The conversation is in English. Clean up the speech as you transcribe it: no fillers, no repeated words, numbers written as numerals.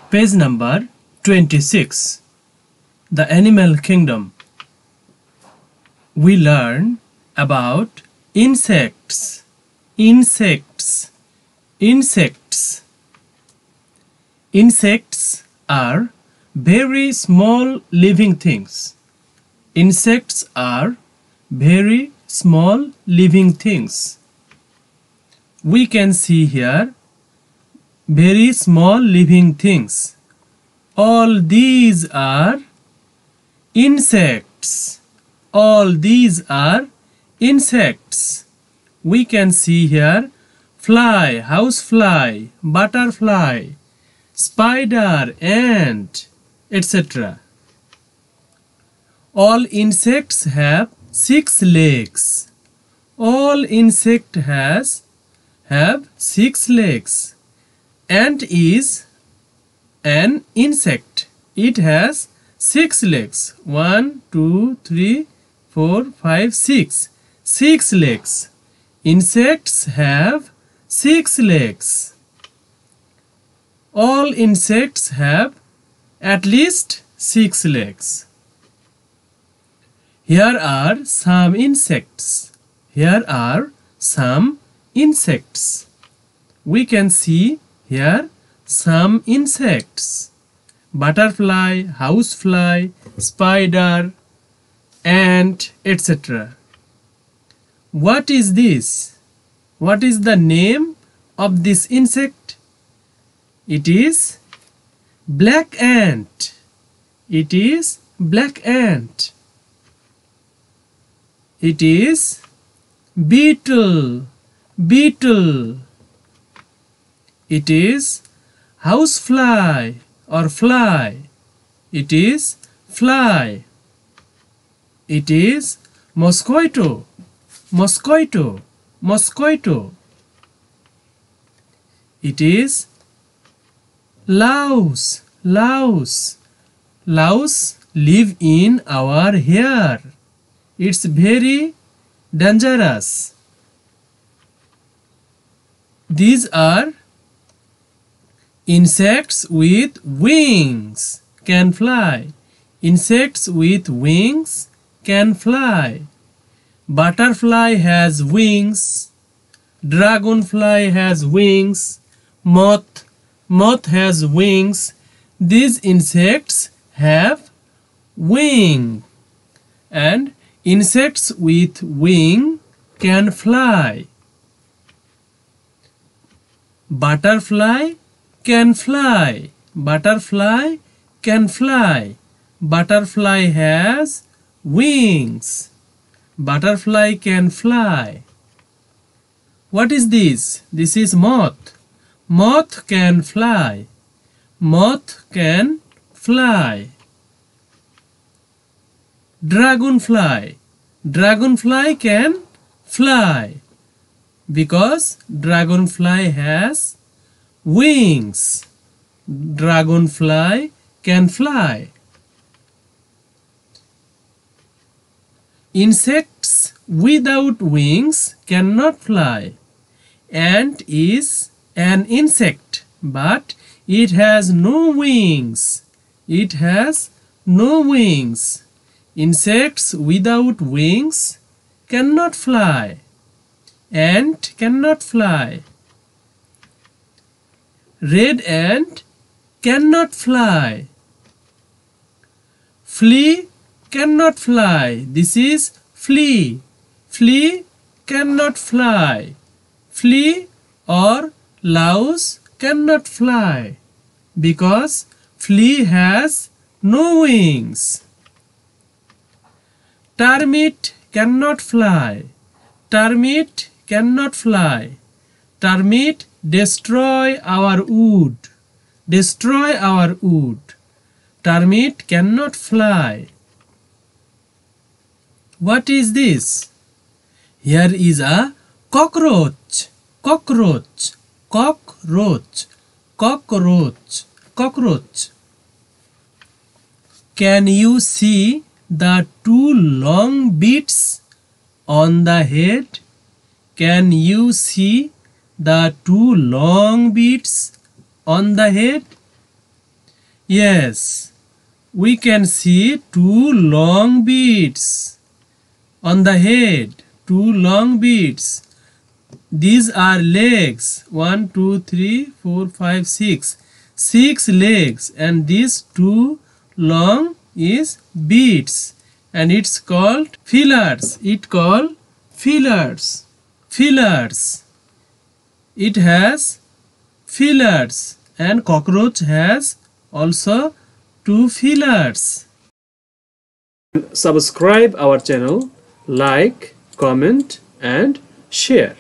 Page number 26. The Animal Kingdom. We learn about insects. Insects. Insects. Insects are very small living things. Insects are very small living things. We can see here very small living things. All these are insects. All these are insects. We can see here fly, housefly, butterfly, spider, ant, etc. All insects have 6 legs. All insects have 6 legs. Ant is an insect. It has 6 legs. 1, 2, 3, 4, 5, 6. 6 legs. Insects have 6 legs. All insects have at least 6 legs. Here are some insects. Here are some insects. We can see here some insects. Butterfly, housefly, spider, ant, etc. What is this? What is the name of this insect? It is black ant. It is black ant. It is beetle. Beetle. It is housefly or fly. It is fly. It is mosquito. Mosquito. Mosquito. It is louse. Louse. Louse live in our hair. It's very dangerous. These are insects with wings. Can fly. Insects with wings can fly. Butterfly has wings. Dragonfly has wings. Moth has wings. These insects have wing. And insects with wing can fly. Butterfly can fly. Butterfly can fly. Butterfly has wings. Butterfly can fly. What is this? This is moth. Moth can fly. Moth can fly. Dragonfly. Dragonfly can fly because dragonfly has wings. Dragonfly can fly. Insects without wings cannot fly. Ant is an insect, but it has no wings. It has no wings. Insects without wings cannot fly. Ant cannot fly. Red ant cannot fly. Flea cannot fly. This is flea. Flea cannot fly. Flea or louse cannot fly because flea has no wings. Termite cannot fly. Termite cannot fly. Termite destroy our wood. Destroy our wood. Termite cannot fly. What is this? Here is a cockroach. Cockroach. Cockroach. Cockroach. Cockroach. Can you see the 2 long beaks on the head? Can you see the 2 long beaks on the head? Yes, we can see two long beads on the head. Two long beads. These are legs. 1, 2, 3, 4, 5, 6. 6 legs, and these two long is beads, and it's called feelers. It called feelers. Feelers. It has feelers, and cockroach has also two feelers. Subscribe our channel, like, comment and share.